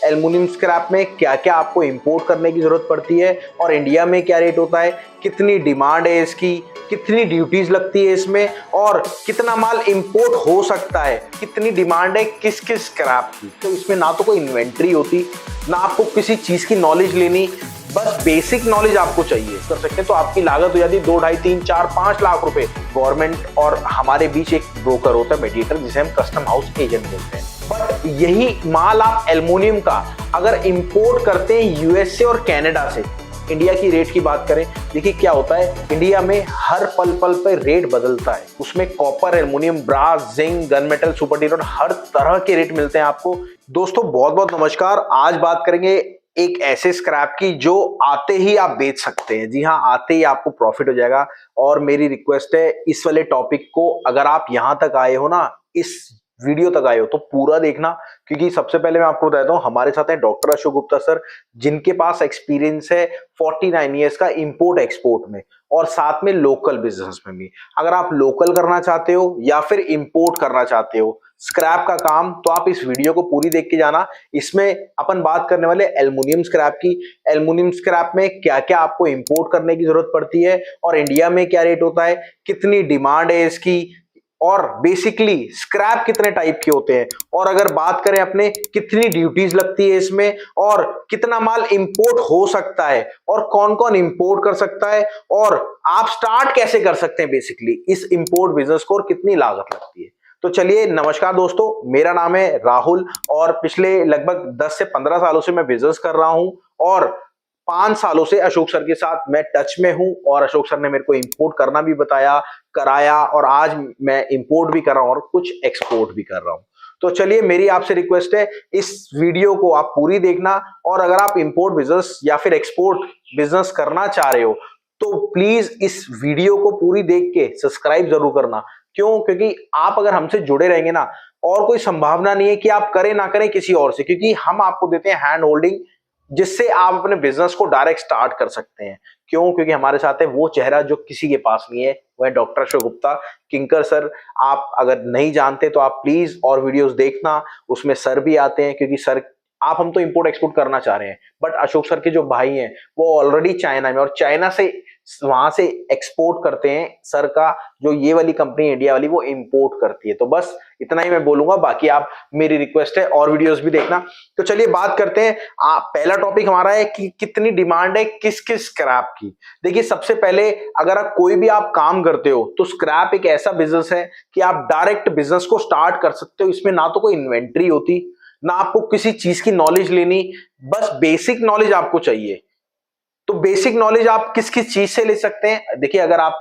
Aluminium scrap में क्या क्या आपको इंपोर्ट करने की जरूरत पड़ती है और इंडिया में क्या रेट होता है, कितनी डिमांड है इसकी, कितनी ड्यूटीज लगती है इसमें और कितना माल इंपोर्ट हो सकता है, कितनी डिमांड है किस किस स्क्रैप की। तो इसमें ना तो कोई इन्वेंट्री होती, ना आपको किसी चीज की नॉलेज लेनी, बस बेसिक नॉलेज आपको चाहिए कर सकते हैं। तो आपकी लागत हो जाती है 2, 2.5, 3, 4, 5 लाख रुपए। गवर्नमेंट और हमारे बीच एक ब्रोकर होता है, मेडिएटर, जिसे हम कस्टम हाउस एजेंट बोलते हैं। बट यही माल आप एल्युमिनियम का अगर इंपोर्ट करते हैं यूएस से और कनाडा से, इंडिया की रेट की बात करें, देखिए क्या होता है, इंडिया में हर पल पल पे रेट बदलता है। उसमें copper, aluminium, brass, zinc, gun metal, super D rod, हर तरह के रेट मिलते हैं आपको। दोस्तों बहुत बहुत नमस्कार। आज बात करेंगे एक ऐसे स्क्रैप की जो आते ही आप बेच सकते हैं। जी हाँ, आते ही आपको प्रॉफिट हो जाएगा। और मेरी रिक्वेस्ट है, इस वाले टॉपिक को अगर आप यहां तक आए हो ना, इस वीडियो तक आए हो तो पूरा देखना, क्योंकि सबसे पहले मैं आपको बताता हूँ, हमारे साथ हैं डॉक्टर अशोक गुप्ता सर, जिनके पास एक्सपीरियंस है 49 ईयर्स का इंपोर्ट एक्सपोर्ट में और साथ में लोकल बिजनेस में भी। अगर आप लोकल करना चाहते हो या फिर इंपोर्ट करना चाहते हो स्क्रैप का काम, तो आप इस वीडियो को पूरी देख के जाना। इसमें अपन बात करने वाले एल्युमिनियम स्क्रैप की। एल्युमिनियम स्क्रैप में क्या क्या आपको इंपोर्ट करने की जरूरत पड़ती है और इंडिया में क्या रेट होता है, कितनी डिमांड है इसकी, और बेसिकली स्क्रैप कितने टाइप के होते हैं, और अगर बात करें अपने कितनी ड्यूटीज लगती है इसमें और कितना माल इंपोर्ट हो सकता है और कौन कौन इंपोर्ट कर सकता है और आप स्टार्ट कैसे कर सकते हैं बेसिकली इस इंपोर्ट बिजनेस को और कितनी लागत लगती है। तो चलिए, नमस्कार दोस्तों, मेरा नाम है राहुल और पिछले लगभग 10 से 15 सालों से मैं बिजनेस कर रहा हूं और 5 सालों से अशोक सर के साथ मैं टच में हूं और अशोक सर ने मेरे को इंपोर्ट करना भी बताया, कराया, और आज मैं इंपोर्ट भी कर रहा हूं और कुछ एक्सपोर्ट भी कर रहा हूं। तो चलिए, मेरी आपसे रिक्वेस्ट है, इस वीडियो को आप पूरी देखना, और अगर आप इंपोर्ट बिजनेस या फिर एक्सपोर्ट बिजनेस करना चाह रहे हो तो प्लीज इस वीडियो को पूरी देख के सब्सक्राइब जरूर करना। क्यों? क्योंकि आप अगर हमसे जुड़े रहेंगे ना, और कोई संभावना नहीं है कि आप करें ना करें किसी और से, क्योंकि हम आपको देते हैं हैंड होल्डिंग, जिससे आप अपने बिजनेस को डायरेक्ट स्टार्ट कर सकते हैं। क्यों? क्योंकि हमारे साथ है वो चेहरा जो किसी के पास नहीं है, वो है डॉक्टर अशोक गुप्ता, किंकर सर। आप अगर नहीं जानते तो आप प्लीज और वीडियोस देखना, उसमें सर भी आते हैं, क्योंकि सर, आप, हम तो इंपोर्ट एक्सपोर्ट करना चाह रहे हैं, बट अशोक सर के जो भाई हैं वो ऑलरेडी चाइना में, और चाइना से वहां से एक्सपोर्ट करते हैं सर का, जो ये वाली कंपनी इंडिया वाली वो इंपोर्ट करती है। तो बस इतना ही मैं बोलूंगा, बाकी आप, मेरी रिक्वेस्ट है और वीडियोस भी देखना। तो चलिए बात करते हैं। पहला टॉपिक हमारा है कि कितनी डिमांड है किस किस स्क्रैप की। देखिए, सबसे पहले अगर आप कोई भी आप काम करते हो तो स्क्रैप एक ऐसा बिजनेस है कि आप डायरेक्ट बिजनेस को स्टार्ट कर सकते हो। इसमें ना तो कोई इन्वेंट्री होती, ना आपको किसी चीज की नॉलेज लेनी, बस बेसिक नॉलेज आपको चाहिए। तो बेसिक नॉलेज आप किस किस चीज से ले सकते हैं? देखिए, अगर आप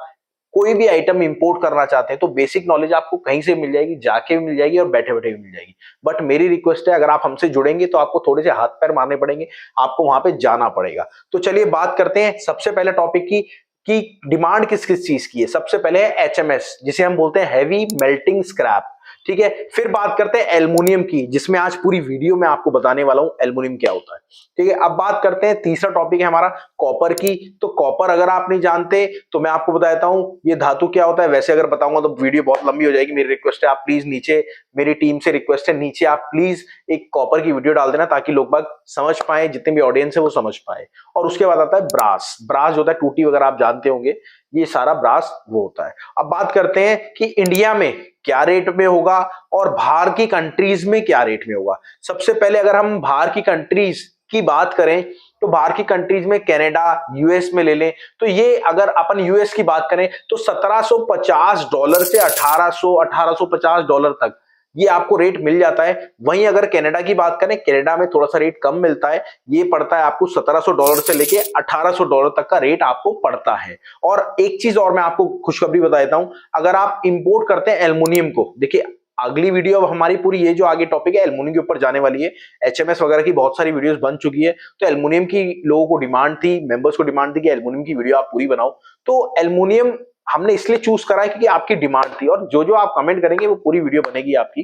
कोई भी आइटम इंपोर्ट करना चाहते हैं तो बेसिक नॉलेज आपको कहीं से मिल जाएगी, जाके भी मिल जाएगी और बैठे बैठे भी मिल जाएगी। बट मेरी रिक्वेस्ट है, अगर आप हमसे जुड़ेंगे तो आपको थोड़े से हाथ पैर मारने पड़ेंगे, आपको वहां पे जाना पड़ेगा। तो चलिए बात करते हैं सबसे पहले टॉपिक की कि डिमांड किस किस चीज की है। सबसे पहले है एचएमएस, जिसे हम बोलते हैं हैवी मेल्टिंग स्क्रैप। ठीक है, फिर बात करते हैं एल्युमिनियम की, जिसमें आज पूरी वीडियो में आपको बताने वाला हूं एल्युमिनियम क्या होता है। ठीक है, अब बात करते हैं, तीसरा टॉपिक है हमारा कॉपर की। तो कॉपर अगर आप नहीं जानते तो मैं आपको बताता हूं ये धातु क्या होता है। वैसे अगर बताऊंगा तो वीडियो बहुत लंबी हो जाएगी। मेरी रिक्वेस्ट है, आप प्लीज नीचे, मेरी टीम से रिक्वेस्ट है, नीचे आप प्लीज एक कॉपर की वीडियो डाल देना, ताकि लोग बाग समझ पाए, जितने भी ऑडियंस है वो समझ पाए। और उसके बाद आता है ब्रास। ब्रास जो होता है, टूटी वगैरह आप जानते होंगे, ये सारा ब्रास वो होता है। अब बात करते हैं कि इंडिया में क्या रेट में होगा और बाहर की कंट्रीज में क्या रेट में होगा। सबसे पहले अगर हम बाहर की कंट्रीज की बात करें तो बाहर की कंट्रीज में कनाडा, यूएस में ले लें तो ये, अगर अपन यूएस की बात करें तो $1750 से 1850 डॉलर तक ये आपको रेट मिल जाता है। वहीं अगर कनाडा की बात करें, कनाडा में थोड़ा सा रेट कम मिलता है, ये पड़ता है आपको $1700 से लेके $1800 तक का रेट आपको पड़ता है। और एक चीज और मैं आपको खुशखबरी बता देता हूं, अगर आप इंपोर्ट करते हैं एल्युमिनियम को, देखिए अगली वीडियो अब हमारी पूरी, ये जो आगे टॉपिक है एल्युमिनियम के ऊपर जाने वाली है। एचएमएस वगैरह की बहुत सारी वीडियोस बन चुकी है, तो एल्युमिनियम की लोगों को डिमांड थी, मेंबर्स को डिमांड थी कि एल्युमिनियम की वीडियो आप पूरी बनाओ। तो एल्युमिनियम हमने इसलिए चूज करा है क्योंकि आपकी डिमांड थी, और जो जो आप कमेंट करेंगे वो पूरी वीडियो बनेगी आपकी।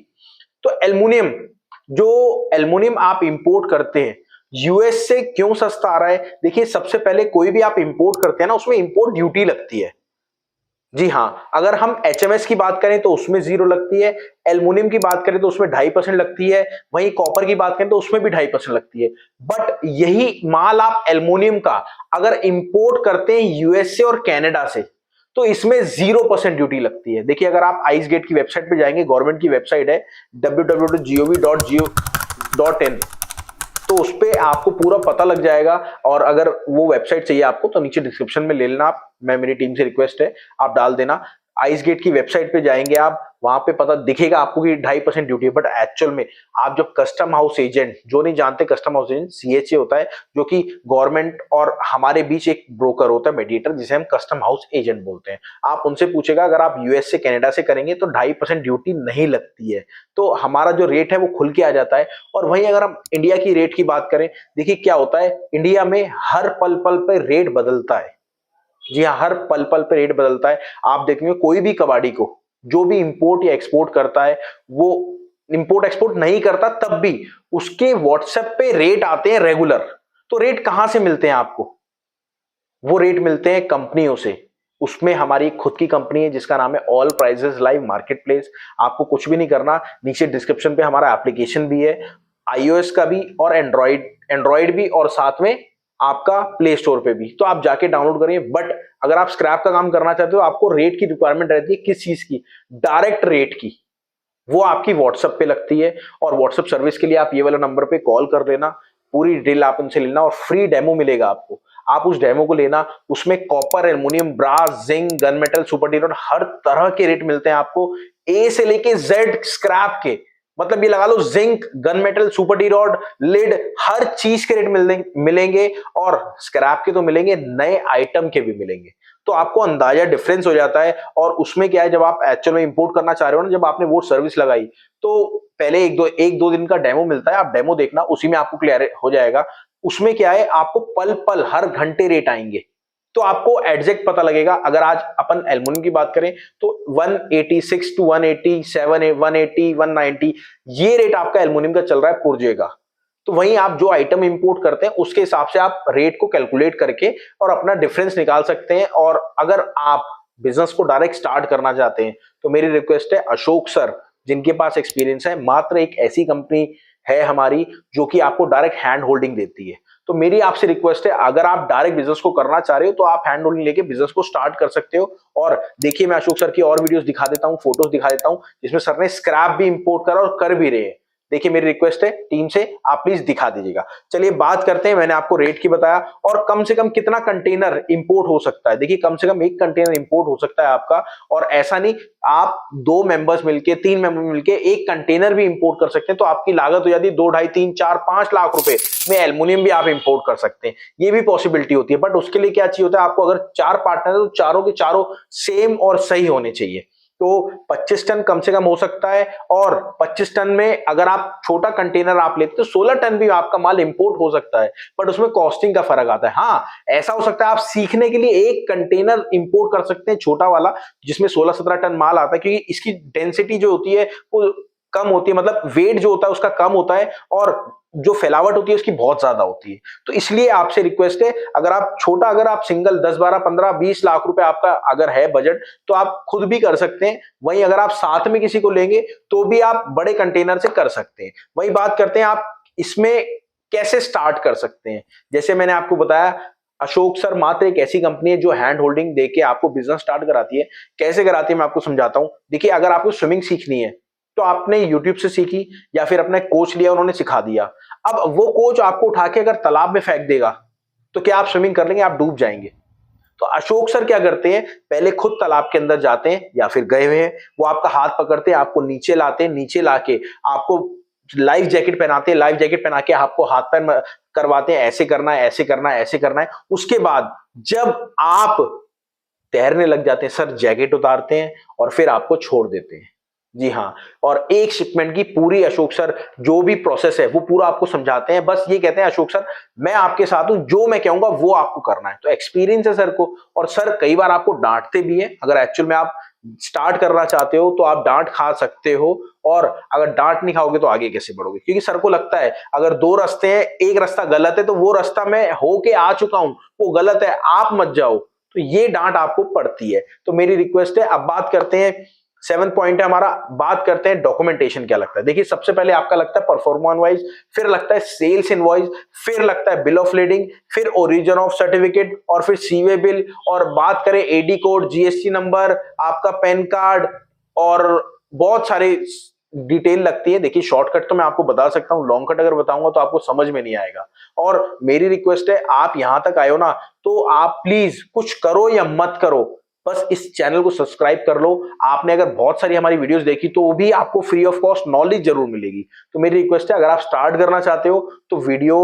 तो एल्युमिनियम, जो एल्युमिनियम आप इंपोर्ट करते हैं यूएस से, क्यों सस्ता आ रहा है? देखिए, सबसे पहले कोई भी आप इंपोर्ट करते हैं ना, उसमें इंपोर्ट ड्यूटी लगती है। जी हाँ, अगर हम एचएमएस की बात करें तो उसमें 0 लगती है, एल्युमिनियम की बात करें तो उसमें 2.5% लगती है, वहीं कॉपर की बात करें तो उसमें भी 2.5% लगती है। बट यही माल आप एल्युमिनियम का अगर इंपोर्ट करते हैं यूएसए और कनाडा से, तो इसमें 0% ड्यूटी लगती है। देखिए, अगर आप आइस गेट की वेबसाइट पे जाएंगे, गवर्नमेंट की वेबसाइट है www.gov.in, तो उस पे आपको पूरा पता लग जाएगा। और अगर वो वेबसाइट चाहिए आपको तो नीचे डिस्क्रिप्शन में ले लेना आप, मैं मेरी टीम से रिक्वेस्ट है आप डाल देना। आइस गेट की वेबसाइट पे जाएंगे आप, वहां पे पता दिखेगा आपको कि 2.5% ड्यूटी है। बट एक्चुअल में आप जब कस्टम हाउस एजेंट, जो नहीं जानते, कस्टम हाउस एजेंट सीएचए होता है, जो कि गवर्नमेंट और हमारे बीच एक ब्रोकर होता है, मेडिएटर, जिसे हम कस्टम हाउस एजेंट बोलते हैं। आप उनसे पूछेगा, अगर आप यूएस से कनाडा से करेंगे तो 2.5% ड्यूटी नहीं लगती है, तो हमारा जो रेट है वो खुल के आ जाता है। और वहीं अगर हम इंडिया की रेट की बात करें, देखिए क्या होता है, इंडिया में हर पल पल पे रेट बदलता है। जी हाँ, हर पल पल पे रेट बदलता है। आप देखेंगे कोई भी कबाड़ी को जो भी इंपोर्ट या एक्सपोर्ट करता है, वो इंपोर्ट एक्सपोर्ट नहीं करता तब भी उसके व्हाट्सएप पे रेट आते हैं रेगुलर। तो रेट कहां से मिलते हैं आपको? वो रेट मिलते हैं कंपनियों से। उसमें हमारी खुद की कंपनी है जिसका नाम है all prices live market place. आपको कुछ भी नहीं करना, नीचे डिस्क्रिप्शन पे हमारा एप्लीकेशन भी है, आईओएस का भी और एंड्रॉइड एंड्रॉइड भी, और साथ में आपका प्ले स्टोर पे भी, तो आप जाके डाउनलोड करिए। बट अगर आप स्क्रैप का काम करना चाहते हो, आपको रेट की रिक्वायरमेंट रहती है, किस चीज की? डायरेक्ट रेट की। वो आपकी व्हाट्सएप पे लगती है, और व्हाट्सएप सर्विस के लिए आप ये वाला नंबर पे कॉल कर लेना, पूरी डिटेल आप उनसे लेना, और फ्री डेमो मिलेगा आपको। आप उस डेमो को लेना, उसमें copper, aluminium, brass, zinc, gun metal, super D rod, हर तरह के रेट मिलते हैं आपको, ए से लेके जेड स्क्रैप के। मतलब ये लगा लो, zinc, gun metal, super D rod, lead, हर चीज के रेट मिलेंगे। और स्क्रैप के तो मिलेंगे, नए आइटम के भी मिलेंगे। तो आपको अंदाजा डिफरेंस हो जाता है। और उसमें क्या है, जब आप एक्चुअल में इंपोर्ट करना चाह रहे हो ना, जब आपने वो सर्विस लगाई, तो पहले एक दो दिन का डेमो मिलता है, आप डेमो देखना, उसी में आपको क्लियर हो जाएगा। उसमें क्या है, आपको पल पल हर घंटे रेट आएंगे, तो आपको एग्जैक्ट पता लगेगा। अगर आज अपन एल्युमिनियम की बात करें तो 186 टू 187, 180, 190, ये रेट आपका एल्युमिनियम का चल रहा है पुर्जे का। तो वहीं आप जो आइटम इंपोर्ट करते हैं उसके हिसाब से आप रेट को कैलकुलेट करके और अपना डिफरेंस निकाल सकते हैं। और अगर आप बिजनेस को डायरेक्ट स्टार्ट करना चाहते हैं तो मेरी रिक्वेस्ट है, अशोक सर जिनके पास एक्सपीरियंस है, मात्र एक ऐसी कंपनी है हमारी जो कि आपको डायरेक्ट हैंड होल्डिंग देती है। तो मेरी आपसे रिक्वेस्ट है, अगर आप डायरेक्ट बिजनेस को करना चाह रहे हो तो आप हैंड होल्डिंग लेके बिजनेस को स्टार्ट कर सकते हो। और देखिए, मैं अशोक सर की और वीडियोस दिखा देता हूं, फोटोज दिखा देता हूं, जिसमें सर ने स्क्रैप भी इंपोर्ट करा और कर भी रहे हैं। देखिए, मेरी रिक्वेस्ट है टीम से, आप प्लीज दिखा दीजिएगा। चलिए बात करते हैं, मैंने आपको रेट की बताया, और कम से कम कितना कंटेनर इंपोर्ट हो सकता है। देखिए, कम से कम 1 कंटेनर इंपोर्ट हो सकता है आपका, और ऐसा नहीं, आप 2 मेंबर्स मिलके, 3 मेंबर मिलके 1 कंटेनर भी इंपोर्ट कर सकते हैं। तो आपकी लागत हो जाती है 2, ढाई, 3, 4, 5 लाख रुपए में एल्युमिनियम भी आप इंपोर्ट कर सकते हैं। ये भी पॉसिबिलिटी होती है। बट उसके लिए क्या चाहिए होता है आपको? अगर 4 पार्टनर है तो चारों के चारों सेम और सही होने चाहिए। तो 25 टन कम से कम हो सकता है, और 25 टन में अगर आप छोटा कंटेनर आप लेते तो 16 टन भी आपका माल इंपोर्ट हो सकता है। बट उसमें कॉस्टिंग का फर्क आता है। हाँ, ऐसा हो सकता है आप सीखने के लिए 1 कंटेनर इंपोर्ट कर सकते हैं, छोटा वाला, जिसमें 16-17 टन माल आता है, क्योंकि इसकी डेंसिटी जो होती है वो कम होती है, मतलब वेट जो होता है उसका कम होता है, और जो फैलावट होती है उसकी बहुत ज्यादा होती है। तो इसलिए आपसे रिक्वेस्ट है, अगर आप छोटा, अगर आप सिंगल 10, 12, 15, 20 लाख रुपए आपका अगर है बजट, तो आप खुद भी कर सकते हैं। वहीं अगर आप साथ में किसी को लेंगे तो भी आप बड़े कंटेनर से कर सकते हैं। वही बात करते हैं, आप इसमें कैसे स्टार्ट कर सकते हैं। जैसे मैंने आपको बताया, अशोक सर मात्र एक ऐसी कंपनी है जो हैंड होल्डिंग देके आपको बिजनेस स्टार्ट कराती है। कैसे कराती है मैं आपको समझाता हूं। देखिए, अगर आपको स्विमिंग सीखनी है तो आपने यूट्यूब से सीखी, या फिर अपने कोच लिया, उन्होंने सिखा दिया। अब वो कोच आपको उठा के अगर तालाब में फेंक देगा तो क्या आप स्विमिंग कर लेंगे? आप डूब जाएंगे। तो अशोक सर क्या करते हैं, पहले खुद तालाब के अंदर जाते हैं, या फिर गए हुए हैं, वो आपका हाथ पकड़ते हैं, आपको नीचे लाते हैं, नीचे लाके आपको लाइफ जैकेट पहनाते हैं, लाइफ जैकेट पहना के आपको हाथ पैर करवाते हैं, ऐसे करना है, ऐसे करना है, ऐसे करना है। उसके बाद जब आप तैरने लग जाते हैं, सर जैकेट उतारते हैं और फिर आपको छोड़ देते हैं। जी हाँ, और एक शिपमेंट की पूरी अशोक सर जो भी प्रोसेस है वो पूरा आपको समझाते हैं। बस ये कहते हैं, अशोक सर मैं आपके साथ हूं, जो मैं कहूंगा वो आपको करना है। तो एक्सपीरियंस है सर को। और सर कई बार आपको डांटते भी हैं। अगर एक्चुअल में आप स्टार्ट करना चाहते हो तो आप डांट खा सकते हो, और अगर डांट नहीं खाओगे तो आगे कैसे बढ़ोगे? क्योंकि सर को लगता है अगर 2 रास्ते हैं, एक रास्ता गलत है, तो वो रास्ता मैं होके आ चुका हूं, वो गलत है, आप मत जाओ। तो ये डांट आपको पड़ती है। तो मेरी रिक्वेस्ट है, अब बात करते हैं, 7th पॉइंट है हमारा, बात करते हैं डॉक्यूमेंटेशन क्या लगता है। देखिए सबसे पहले आपका लगता है परफॉर्मा इनवॉइस, फिर लगता है सेल्स इनवॉइस, फिर लगता है बिल ऑफ लीडिंग, फिर ओरिजिन ऑफ सर्टिफिकेट, और फिर सीवे बिल, और बात करें एडी कोड, जीएसटी नंबर, आपका पैन कार्ड, और बहुत सारे डिटेल लगती है। देखिए शॉर्टकट तो मैं आपको बता सकता हूं, लॉन्ग कट अगर बताऊंगा तो आपको समझ में नहीं आएगा। और मेरी रिक्वेस्ट है, आप यहां तक आए हो ना, तो आप प्लीज कुछ करो या मत करो, बस इस चैनल को सब्सक्राइब कर लो। आपने अगर बहुत सारी हमारी वीडियोस देखी तो वो भी आपको फ्री ऑफ कॉस्ट नॉलेज जरूर मिलेगी। तो मेरी रिक्वेस्ट है, अगर आप स्टार्ट करना चाहते हो तो वीडियो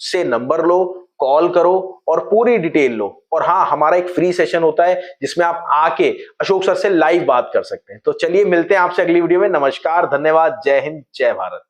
से नंबर लो, कॉल करो और पूरी डिटेल लो। और हाँ, हमारा एक फ्री सेशन होता है जिसमें आप आके अशोक सर से लाइव बात कर सकते हैं। तो चलिए मिलते हैं आपसे अगली वीडियो में। नमस्कार, धन्यवाद, जय हिंद, जय भारत।